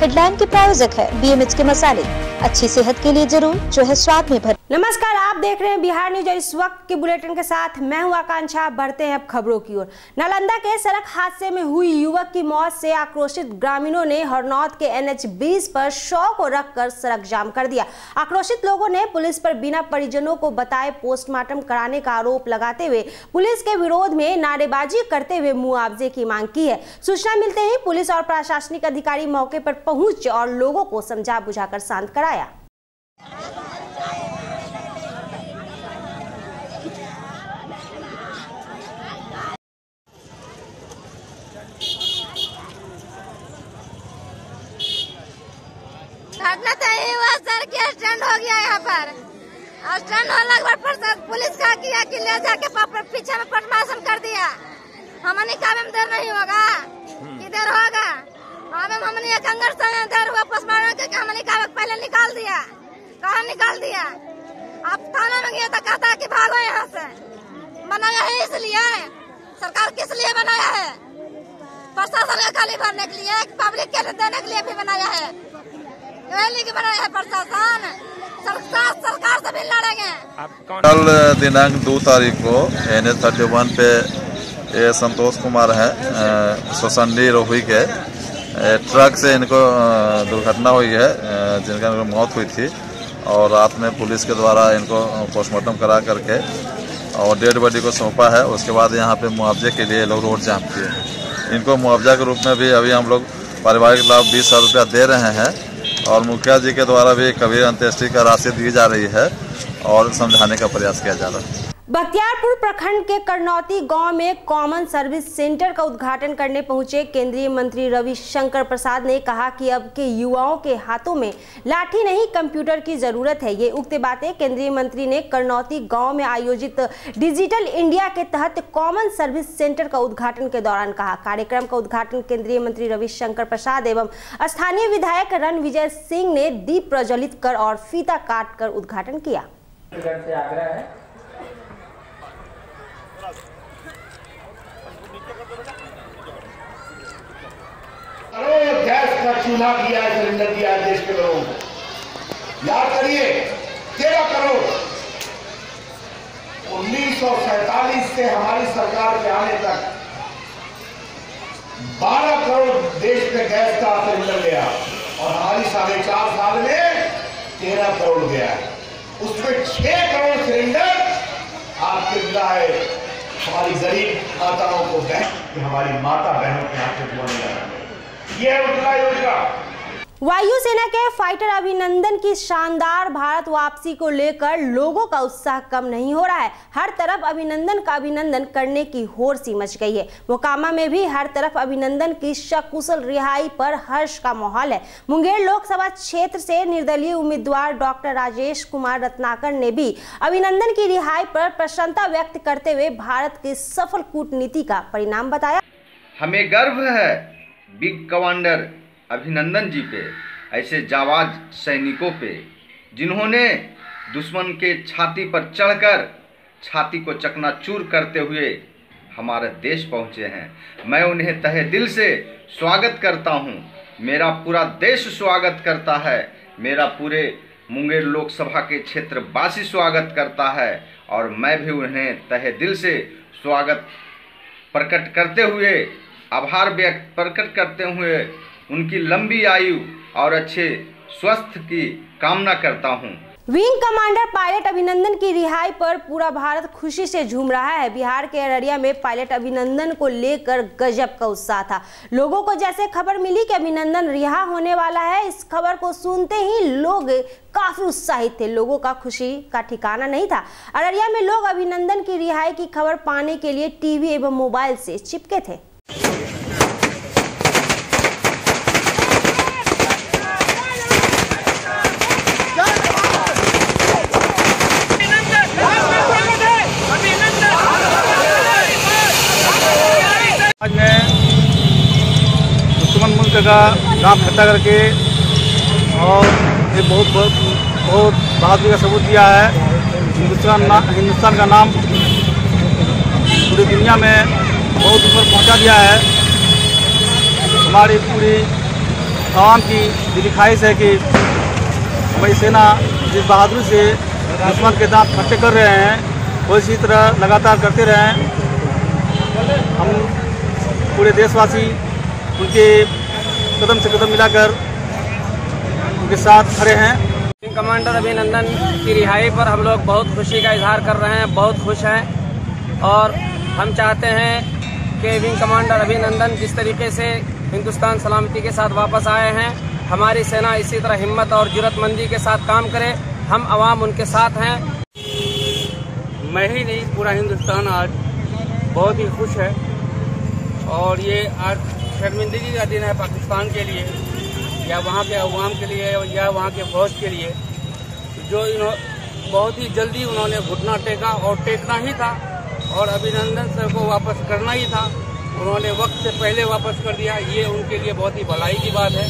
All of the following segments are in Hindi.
फिडलैंड के प्रायोजक है BMH के मसाले, अच्छी सेहत के लिए जरूर, जो है स्वाद में भर। नमस्कार, आप देख रहे हैं बिहार न्यूज। इस वक्त के बुलेटिन के साथ मैं हूं आकांक्षा। बढ़ते हैं अब खबरों की ओर। नालंदा के सड़क हादसे में हुई युवक की मौत से आक्रोशित ग्रामीणों ने हरनौत के NH 20 पर शव को रखकर सड़क जाम कर दिया। आक्रोशित लोगों ने पुलिस पर बिना परिजनों को बताए पोस्टमार्टम कराने का आरोप लगाते हुए पुलिस के विरोध में नारेबाजी करते हुए मुआवजे की मांग की है। सूचना मिलते ही पुलिस और प्रशासनिक अधिकारी मौके पर पहुंचे और लोगों को समझा बुझाकर शांत कराया। घटना तो यही हुआ सर कि स्टैंड हो गया यहाँ पर। स्टैंड होने के बाद पुलिस का किया कि ले जाके पीछे में पटमासन कर दिया। हमने कहा में देर नहीं होगा, किधर होगा। हमने एक अंगर से देर हुआ पोस्टमार्टम करके हमने कहा पहले निकाल दिया। कहा निकाल दिया। अब थाना में गया तो कहता कि भागो यहाँ से। बनाया है इसलिए, सरकार किस लिए बनाया है? प्रशासन का खाली भरने के लिए, पब्लिक के देने के लिए भी बनाया है। बनाया है प्रशासन। सरकार से भी लड़ेंगे। कल दिनांक 2 तारीख को NH 31 पे ये संतोष कुमार है सोसंडी रोही के ट्रक से इनको दुर्घटना हुई है, जिनका मौत हुई थी। और रात में पुलिस के द्वारा इनको पोस्टमार्टम करा करके और डेड बॉडी को सौंपा है। उसके बाद यहाँ पे मुआवजे के लिए लोग रोड जाम किए। इनको मुआवजा के रूप में भी अभी हम लोग पारिवारिक लाभ 20,000 रुपया दे रहे हैं और मुखिया जी के द्वारा भी कबीर अंत्येष्टि का राशि दी जा रही है और समझाने का प्रयास किया जा रहा है। बख्तियारपुर प्रखंड के करनौती गांव में कॉमन सर्विस सेंटर का उद्घाटन करने पहुंचे केंद्रीय मंत्री रविशंकर प्रसाद ने कहा कि अब के युवाओं के हाथों में लाठी नहीं कंप्यूटर की जरूरत है। ये उक्त बातें केंद्रीय मंत्री ने करनौती गांव में आयोजित डिजिटल इंडिया के तहत कॉमन सर्विस सेंटर का उद्घाटन के दौरान कहा। कार्यक्रम का उद्घाटन केंद्रीय मंत्री रविशंकर प्रसाद एवं स्थानीय विधायक रणविजय सिंह ने दीप प्रज्वलित कर और फीता काट कर उद्घाटन किया। गैस का चूल्हा दिया है, सिलेंडर दिया है देश के लोगों को। याद करिए 13 करोड़ 1947 से हमारी सरकार के आने तक 12 करोड़ देश पे गैस का सिलेंडर गया और हमारी 4.5 साल में 13 करोड़ गया है। उसमें 6 करोड़ सिलेंडर आपके मिला है हमारी गरीब माताओं को, हमारी माता बहनों के हाथ में धुआं लगा। ये उनका योजना। वायुसेना के फाइटर अभिनंदन की शानदार भारत वापसी को लेकर लोगों का उत्साह कम नहीं हो रहा है। हर तरफ अभिनंदन का अभिनंदन करने की होड़ सी मच गई है। मोकामा में भी हर तरफ अभिनंदन की सकुशल रिहाई पर हर्ष का माहौल है। मुंगेर लोकसभा क्षेत्र से निर्दलीय उम्मीदवार डॉक्टर राजेश कुमार रत्नाकर ने भी अभिनंदन की रिहाई पर प्रसन्नता व्यक्त करते हुए भारत की सफल कूटनीति का परिणाम बताया। हमें गर्व है बिग कमांडर अभिनंदन जी पे, ऐसे जाबाज सैनिकों पे, जिन्होंने दुश्मन के छाती पर चढ़कर छाती को चकनाचूर करते हुए हमारे देश पहुंचे हैं। मैं उन्हें तहे दिल से स्वागत करता हूं। मेरा पूरा देश स्वागत करता है। मेरा पूरे मुंगेर लोकसभा के क्षेत्रवासी स्वागत करता है और मैं भी उन्हें तहे दिल से स्वागत प्रकट करते हुए, आभार व्यक्त प्रकट करते हुए उनकी लंबी आयु और अच्छे स्वास्थ्य की कामना करता हूं। विंग कमांडर पायलट अभिनंदन की रिहाई पर पूरा भारत खुशी से झूम रहा है। बिहार के अररिया में पायलट अभिनंदन को लेकर गजब का उत्साह था। लोगों को जैसे खबर मिली कि अभिनंदन रिहा होने वाला है, इस खबर को सुनते ही लोग काफी उत्साहित थे। लोगों का खुशी का ठिकाना नहीं था। अररिया में लोग अभिनंदन की रिहाई की खबर पाने के लिए टीवी एवं मोबाइल से चिपके थे। आज ने दुश्मन मुल्क का नाम इकट्ठा करके और ये बहुत बहादुरी का सबूत दिया है। हिंदुस्तान का नाम पूरी दुनिया में बहुत ऊपर पहुंचा दिया है। हमारी पूरी आवाम की दिली ख्वाहिश है कि हमारी सेना जिस बहादुरी से दुश्मन के दांत खट्टे कर रहे हैं वो इसी तरह लगातार करते रहें। हम पूरे देशवासी उनके कदम से कदम मिलाकर उनके साथ खड़े हैं। विंग कमांडर अभिनंदन की रिहाई पर हम लोग बहुत खुशी का इजहार कर रहे हैं, बहुत खुश हैं और हम चाहते हैं कि विंग कमांडर अभिनंदन जिस तरीके से हिंदुस्तान सलामती के साथ वापस आए हैं, हमारी सेना इसी तरह हिम्मत और जुर्रतमंदी के साथ काम करे। हम आवाम उनके साथ हैं। मैं ही नहीं, पूरा हिंदुस्तान आज बहुत ही खुश है और ये आज शर्मिंदगी का दिन है पाकिस्तान के लिए या वहाँ के अवाम के लिए या वहाँ के फौज के लिए, जो बहुत ही जल्दी उन्होंने घुटना टेका और टेकना ही था और अभिनंदन सर को वापस करना ही था। उन्होंने वक्त से पहले वापस कर दिया, ये उनके लिए बहुत ही भलाई की बात है।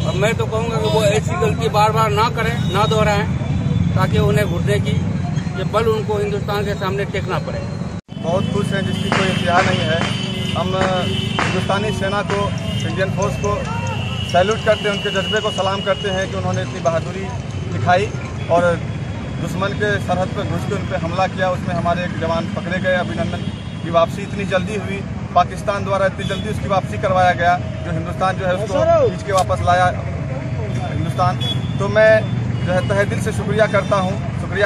और मैं तो कहूँगा कि वो ऐसी गलती बार बार ना करें, ना दोहराएं, ताकि उन्हें घुटने की ये बल उनको हिंदुस्तान के सामने टेकना पड़े। बहुत खुश हैं, जिसकी कोई इंतहा नहीं है। हम हिंदुस्तानी सेना को, इंडियन फोर्स को सैल्यूट करते हैं, उनके जज्बे को सलाम करते हैं कि उन्होंने इतनी बहादुरी दिखाई और दुश्मन के सरहद पर घुस के उन पर हमला किया। उसमें हमारे एक जवान पकड़े गए। अभिनंदन की वापसी इतनी जल्दी हुई, पाकिस्तान द्वारा इतनी जल्दी उसकी वापसी करवाया गया, जो हिंदुस्तान जो है उसको खींच के वापस लाया हिंदुस्तान। तो मैं जो है तहे दिल से शुक्रिया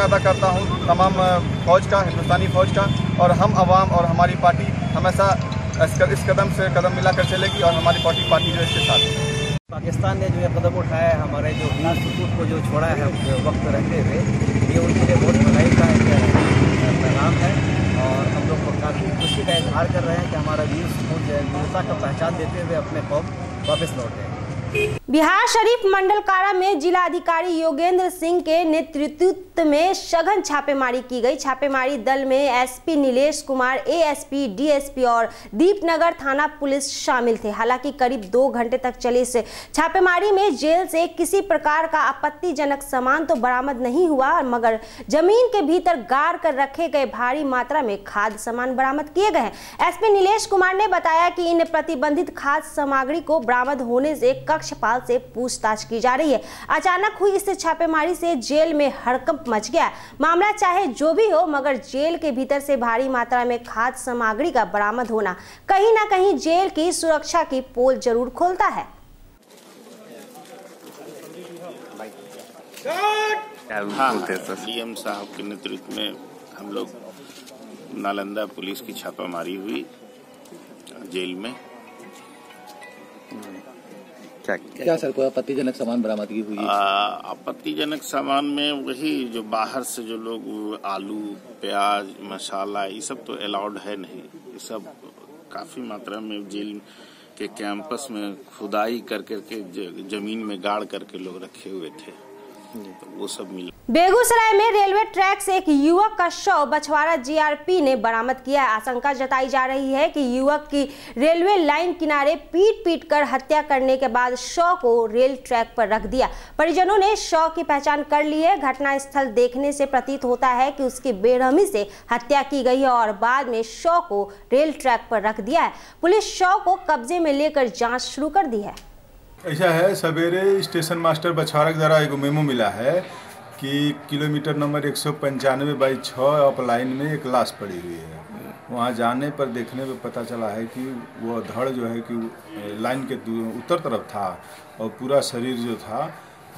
अदा करता हूँ तमाम फौज का, हिंदुस्तानी फौज का। और हम अवाम और हमारी पार्टी हमेशा इस कदम से कदम मिलाकर चलेगी और हमारी पार्टी जो इसके साथ है। पाकिस्तान ने जो ये कदम उठाया है, हमारे जो वीर सपूत को जो छोड़ा है वक्त रहते हुए, ये उनके लिए बहुत भलाई का पैगाम है और हम लोग को काफ़ी खुशी का इजहार कर रहे हैं कि हमारा वीर सपूत जो है वीरता का पहचान देते हुए अपने कौम वापस लौटे। बिहार शरीफ मंडल कारा में जिलाधिकारी योगेंद्र सिंह के नेतृत्व में सघन छापेमारी की गई। छापेमारी दल में SP Nilesh Kumar, ASP, DSP और दीपनगर थाना पुलिस शामिल थे। हालांकि करीब 2 घंटे तक चली इस छापेमारी में जेल से किसी प्रकार का आपत्तिजनक सामान तो बरामद नहीं हुआ, मगर जमीन के भीतर गाड़ कर रखे गए भारी मात्रा में खाद्य सामान बरामद किए गए हैं। एसपी नीलेश कुमार ने बताया कि इन प्रतिबंधित खाद्य सामग्री को बरामद होने से कक्षपाल से पूछताछ की जा रही है। अचानक हुई इस छापेमारी से जेल में हड़कंप मच गया। मामला चाहे जो भी हो, मगर जेल के भीतर से भारी मात्रा में खाद्य सामग्री का बरामद होना कहीं ना कहीं जेल की सुरक्षा की पोल जरूर खोलता है। डीएम साहब के नेतृत्व में हम लोग नालंदा पुलिस की छापामारी हुई जेल में। क्या सर कोई आपत्तिजनक सामान बरामदगी हुई? आपत्तिजनक सामान में वही जो बाहर से जो लोग आलू, प्याज, मसाला, ये सब तो अलाउड है नहीं। ये सब काफी मात्रा में जेल के कैंपस में खुदाई करके जमीन में गाड़ करके लोग रखे हुए थे, तो वो सब मिला। बेगूसराय में रेलवे ट्रैक से एक युवक का शव बछवाड़ा जीआरपी ने बरामद किया है। आशंका जताई जा रही है कि युवक की रेलवे लाइन किनारे पीट कर हत्या करने के बाद शव को रेल ट्रैक पर रख दिया। परिजनों ने शव की पहचान कर ली है। घटनास्थल देखने से प्रतीत होता है कि उसकी बेरहमी से हत्या की गई है और बाद में शव को रेल ट्रैक पर रख दिया है। पुलिस शव को कब्जे में लेकर जाँच शुरू कर दी है। ऐसा है, सवेरे स्टेशन मास्टर बछवाड़ा के द्वारा एक मेमो मिला है कि किलोमीटर नंबर 195/6 अप लाइन में एक लाश पड़ी हुई है। वहाँ जाने पर देखने में पता चला है कि वो धड़ जो है कि लाइन के उत्तर तरफ था और पूरा शरीर जो था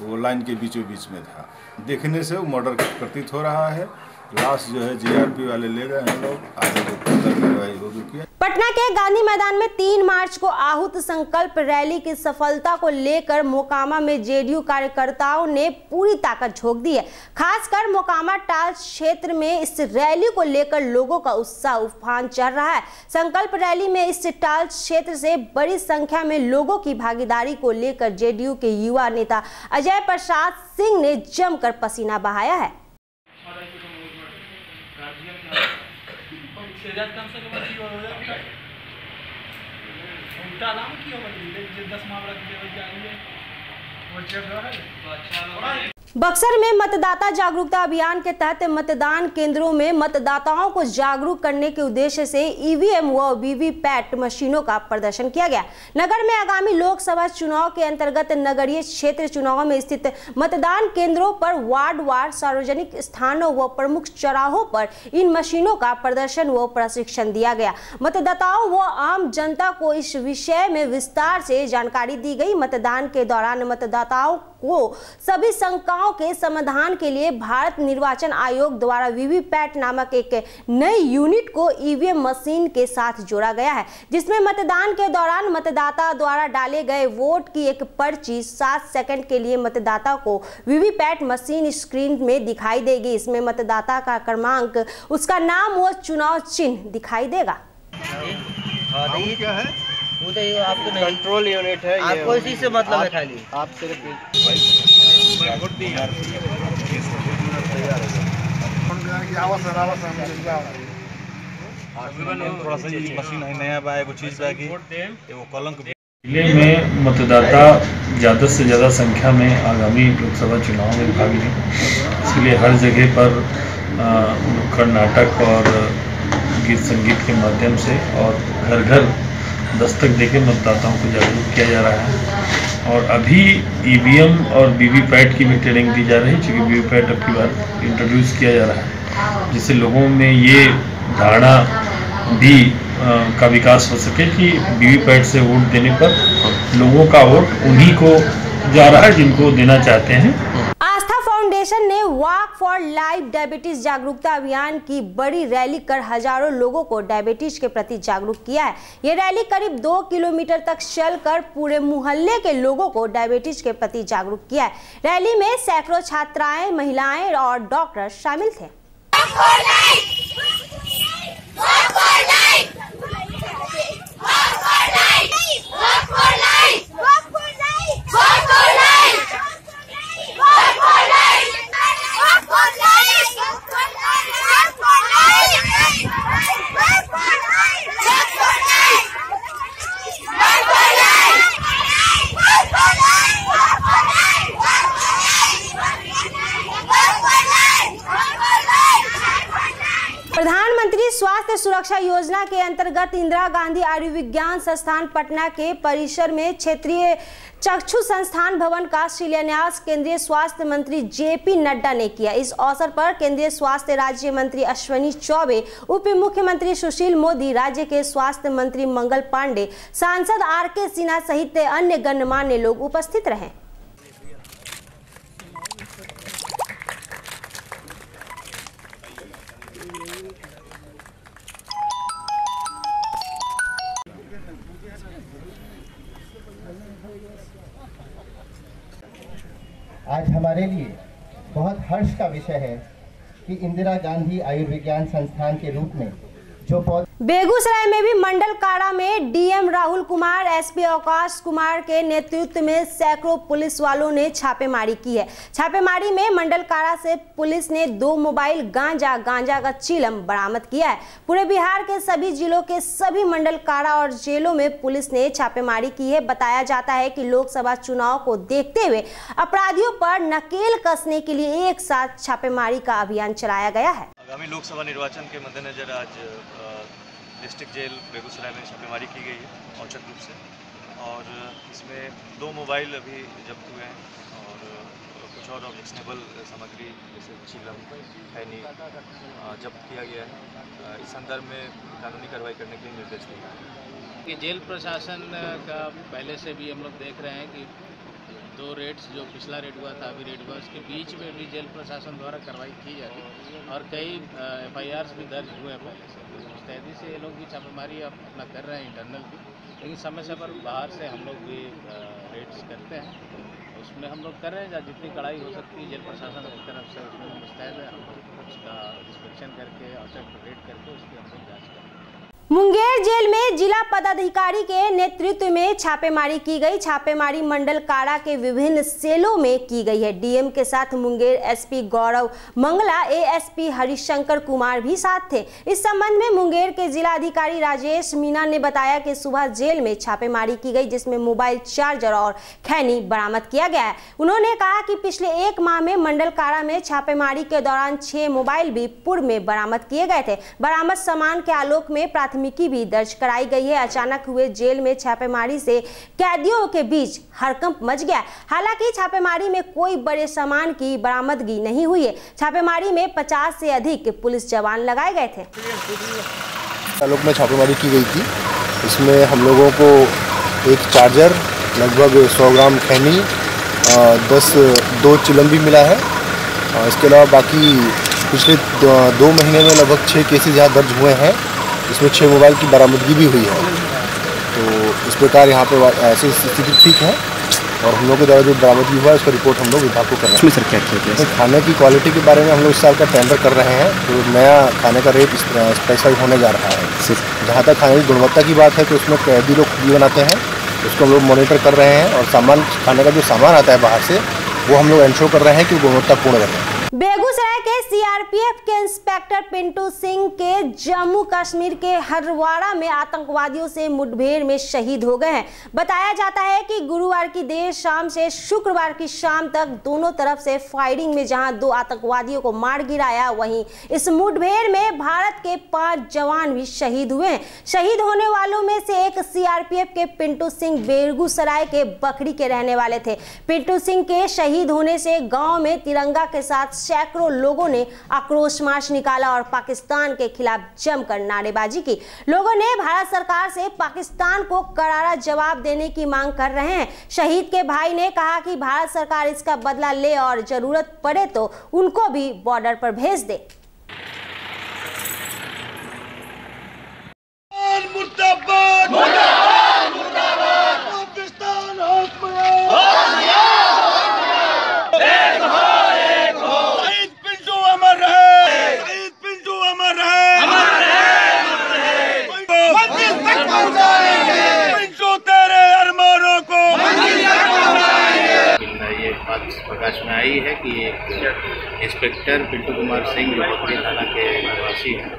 वो लाइन के बीचों बीच में था। देखने से वो मर्डर प्रतीत हो रहा है। लाश जो है जीआरपी वाले ले गए हैं लोग, आगे कार्रवाई होगी। पटना के गांधी मैदान में 3 मार्च को आहूत संकल्प रैली की सफलता को लेकर मोकामा में जेडीयू कार्यकर्ताओं ने पूरी ताकत झोंक दी है। खासकर मोकामा टाल क्षेत्र में इस रैली को लेकर लोगों का उत्साह उफान चढ़ रहा है। संकल्प रैली में इस टाल क्षेत्र से बड़ी संख्या में लोगों की भागीदारी को लेकर जेडीयू के युवा नेता अजय प्रसाद सिंह ने जमकर पसीना बहाया है। बक्सर में मतदाता जागरूकता अभियान के तहत मतदान केंद्रों में मतदाताओं को जागरूक करने के उद्देश्य से ईवीएम व वीवीपैट मशीनों का प्रदर्शन किया गया। नगर में आगामी लोकसभा चुनाव के अंतर्गत नगरीय क्षेत्र चुनाव में स्थित मतदान केंद्रों पर वार्ड वार, सार्वजनिक स्थानों व प्रमुख चौराहों पर इन मशीनों का प्रदर्शन व प्रशिक्षण दिया गया। मतदाताओं व आम जनता को इस विषय में विस्तार से जानकारी दी गई। मतदान के दौरान मतदाताओं को सभी शंकाओं के समाधान के लिए भारत निर्वाचन आयोग द्वारा वीवीपैट नामक एक नई यूनिट को ईवीएम मशीन के साथ जोड़ा गया है, जिसमें मतदान के दौरान मतदाता द्वारा डाले गए वोट की एक पर्ची 7 सेकंड के लिए मतदाता को वीवीपैट मशीन स्क्रीन में दिखाई देगी। इसमें मतदाता का क्रमांक, उसका नाम व चुनाव चिन्ह दिखाई देगा। क्या है उदय, आपको कंट्रोल यूनिट है, आपको इसी से मतलब है खाली आप सिर्फ थोड़ा सा मशीन है नया बा, एगो चीज बा कि एगो कलंक। जिले में मतदाता ज़्यादा से ज़्यादा संख्या में आगामी लोकसभा चुनाव में भाग लें, इसलिए हर जगह पर नुक्कड़ नाटक और गीत संगीत के माध्यम से और घर घर दस्तक देकर मतदाताओं को जागरूक किया जा रहा है। और अभी ईवीएम और वीवीपैट की भी ट्रेनिंग दी जा रही है, क्योंकि वीवीपैट अब की बार इंट्रोड्यूस किया जा रहा है, जिससे लोगों में ये धारणा भी का विकास हो सके कि वीवीपैट से वोट देने पर लोगों का वोट उन्हीं को जा रहा है जिनको देना चाहते हैं। आस्था फाउंडेशन ने वॉक फॉर लाइफ डायबिटीज जागरूकता अभियान की बड़ी रैली कर हजारों लोगों को डायबिटीज के प्रति जागरूक किया है। ये रैली करीब 2 किलोमीटर तक चलकर पूरे मोहल्ले के लोगों को डायबिटीज के प्रति जागरूक किया है। रैली में सैकड़ों छात्राएं, महिलाएं और डॉक्टर शामिल थे। प्रधानमंत्री स्वास्थ्य सुरक्षा योजना के अंतर्गत इंदिरा गांधी आयुर्विज्ञान संस्थान पटना के परिसर में क्षेत्रीय चक्षु संस्थान भवन का शिलान्यास केंद्रीय स्वास्थ्य मंत्री जेपी नड्डा ने किया। इस अवसर पर केंद्रीय स्वास्थ्य राज्य मंत्री अश्विनी चौबे, उप मुख्यमंत्री सुशील मोदी, राज्य के स्वास्थ्य मंत्री मंगल पांडे, सांसद आर.के. सिन्हा सहित अन्य गणमान्य लोग उपस्थित रहे। आज हमारे लिए बहुत हर्ष का विषय है कि इंदिरा गांधी आयुर्विज्ञान संस्थान के रूप में जो बेगूसराय में भी मंडल कारा में डीएम राहुल कुमार, एसपी अवकाश कुमार के नेतृत्व में सैकड़ों पुलिस वालों ने छापेमारी की है। छापेमारी में मंडल कारा से पुलिस ने 2 मोबाइल गांजा का चिलम बरामद किया है। पूरे बिहार के सभी जिलों के सभी मंडल कारा और जेलों में पुलिस ने छापेमारी की है। बताया जाता है कि लोकसभा चुनाव को देखते हुए अपराधियों पर नकेल कसने के लिए एक साथ छापेमारी का अभियान चलाया गया है। आगामी लोकसभा निर्वाचन के मद्देनजर आज डिस्ट्रिक्ट जेल बेगूसराय में छापेमारी की गई है औचक रूप से, और इसमें 2 मोबाइल अभी जब्त हुए हैं और कुछ और ऑब्जेक्शनेबल सामग्री जैसे चिलम, खैनी जब्त किया गया है। इस संदर्भ में कानूनी कार्रवाई करने के लिए निर्देश दिया है कि जेल प्रशासन का पहले से भी हम लोग देख रहे हैं कि 2 रेड्स, जो पिछला रेड हुआ था, अभी रेड हुआ, उसके बीच में भी जेल प्रशासन द्वारा कार्रवाई की जा रही है और कई FIRs भी दर्ज हुए हैं पहले से। मुस्तैदी से ये लोग भी छापेमारी अपना कर रहे हैं इंटरनल भी, लेकिन समय समय पर बाहर से हम लोग भी रेड्स करते हैं। उसमें हम लोग कर रहे हैं, जहाँ जितनी कड़ाई हो सकती है जेल प्रशासन की तरफ से उसमें मुस्तैद है। हम लोग उसका इंस्पेक्शन करके, औचक रेड करके उसकी हम लोग जाँच करें। मुंगेर जेल में जिला पदाधिकारी के नेतृत्व में छापेमारी की गई। छापेमारी मंडल कारा के विभिन्न सेलों में की गई है। डीएम के साथ मुंगेर एसपी गौरव मंगला, एएसपी हरिशंकर कुमार भी साथ थे। इस संबंध में मुंगेर के जिला अधिकारी राजेश मीना ने बताया कि सुबह जेल में छापेमारी की गई, जिसमें मोबाइल चार्जर और खैनी बरामद किया गया है। उन्होंने कहा कि पिछले 1 माह में मंडल कारा में छापेमारी के दौरान 6 मोबाइल भी पूर्व में बरामद किए गए थे। बरामद सामान के आलोक में प्राथमिकी भी दर्ज कराई गई है। अचानक हुए जेल में छापेमारी से कैदियों के बीच हड़कंप मच गया। हालांकि छापेमारी में कोई बड़े सामान की बरामदगी नहीं हुई है। छापेमारी में 50 से अधिक पुलिस जवान लगाए गए थे। आलोक में छापेमारी की गई थी। इसमें हम लोगों को एक चार्जर, लगभग 100 ग्राम खैनी, 2 चिलम भी मिला है। इसके अलावा बाकी पिछले 2 महीने में लगभग 6 केसेज यहाँ दर्ज हुए हैं। इसमें 6 मोबाइल की बरामदगी भी हुई है। तो इस प्रकार यहाँ पे ऐसी स्थिति ठीक है और हम लोग के द्वारा जो बरामदगी हुआ है उसका रिपोर्ट हम लोग विभाग को कर रहे हैं। सर क्या किया गया? खाने की क्वालिटी के बारे में हम लोग इस साल का टेंडर कर रहे हैं। तो नया खाने का रेट स्पेसिफाई होने जा रहा है। जहाँ तक खाने की गुणवत्ता की बात है तो उसमें कैदी लोग खुद बनाते हैं, उसको हम लोग मॉनिटर कर रहे हैं। और सामान खाने का जो सामान आता है बाहर से वो हम लोग इंश्योर कर रहे हैं कि गुणवत्तापूर्ण रहे। बेगूसराय के सीआरपीएफ के इंस्पेक्टर पिंटू सिंह के जम्मू कश्मीर के हरवाड़ा में आतंकवादियों से मुठभेड़ में शहीद हो गए हैं। बताया जाता है कि गुरुवार की देर शाम से शुक्रवार की शाम तक दोनों तरफ से फायरिंग में जहां 2 आतंकवादियों को मार गिराया, वहीं इस मुठभेड़ में भारत के 5 जवान भी शहीद हुए हैं। शहीद होने वालों में से एक सीआरपीएफ के पिंटू सिंह बेगूसराय के बकरी के रहने वाले थे। पिंटू सिंह के शहीद होने से गाँव में तिरंगा के साथ सैकड़ों लोगों ने आक्रोश मार्च निकाला और पाकिस्तान के खिलाफ जमकर नारेबाजी की। लोगों ने भारत सरकार से पाकिस्तान को करारा जवाब देने की मांग कर रहे हैं। शहीद के भाई ने कहा कि भारत सरकार इसका बदला ले और जरूरत पड़े तो उनको भी बॉर्डर पर भेज दे। मुर्दाबाद, मुर्दाबाद, मुर्दाबाद, पाकिस्तान प्रकाश में आई है कि एक इंस्पेक्टर पिंटू कुमार सिंह जो बकरी थाना के निवासी हैं,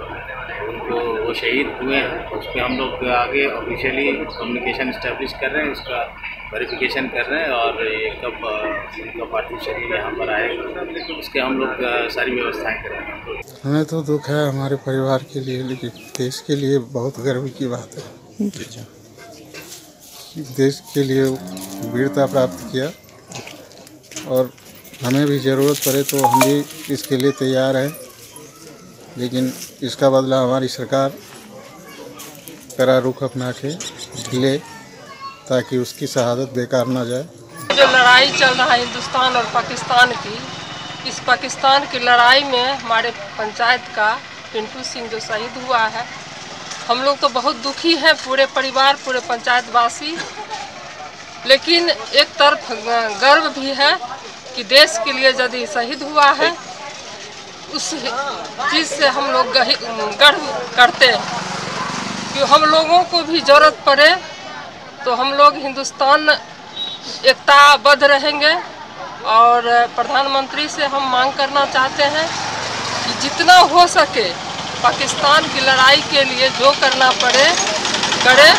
उनको वो शहीद हुए हैं। उस पर हम लोग आगे ऑफिशियली कम्युनिकेशन इस्टेब्लिश कर रहे हैं, उसका वेरिफिकेशन कर रहे हैं और ये कब उनका पार्थिव शरीर यहाँ पर आएगा उसके हम लोग सारी व्यवस्थाएं कर रहे हैं। हमें तो दुख है हमारे परिवार के लिए, लेकिन देश के लिए बहुत गर्व की बात है। देश के लिए वीरता प्राप्त किया और हमें भी ज़रूरत पड़े तो हम भी इसके लिए तैयार हैं, लेकिन इसका बदला हमारी सरकार कड़ा रुख अपना के ले ताकि उसकी शहादत बेकार ना जाए। जो लड़ाई चल रहा है हिंदुस्तान और पाकिस्तान की, इस पाकिस्तान की लड़ाई में हमारे पंचायत का पिंटू सिंह जो शहीद हुआ है, हम लोग तो बहुत दुखी हैं, पूरे परिवार, पूरे पंचायत वासी। लेकिन एक तरफ गर्व भी है कि देश के लिए यदि शहीद हुआ है उस चीज़ से हम लोग गर्व करते हैं कि हम लोगों को भी ज़रूरत पड़े तो हम लोग हिंदुस्तान एकताबद्ध रहेंगे। और प्रधानमंत्री से हम मांग करना चाहते हैं कि जितना हो सके पाकिस्तान की लड़ाई के लिए जो करना पड़े करें।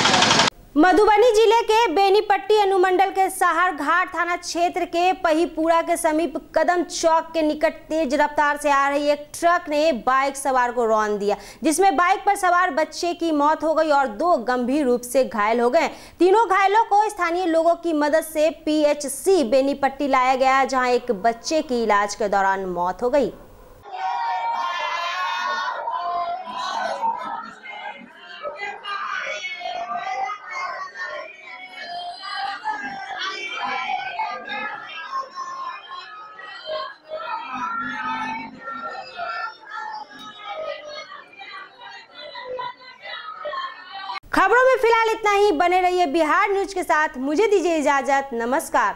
मधुबनी जिले के बेनीपट्टी अनुमंडल के साहर घाट थाना क्षेत्र के पहिपुरा के समीप कदम चौक के निकट तेज रफ्तार से आ रही एक ट्रक ने बाइक सवार को रौंद दिया, जिसमें बाइक पर सवार बच्चे की मौत हो गई और 2 गंभीर रूप से घायल हो गए। तीनों घायलों को स्थानीय लोगों की मदद से पीएचसी बेनीपट्टी लाया गया, जहां एक बच्चे की इलाज के दौरान मौत हो गई। खबरों में फिलहाल इतना ही। बने रहिए बिहार न्यूज के साथ। मुझे दीजिए इजाजत। नमस्कार।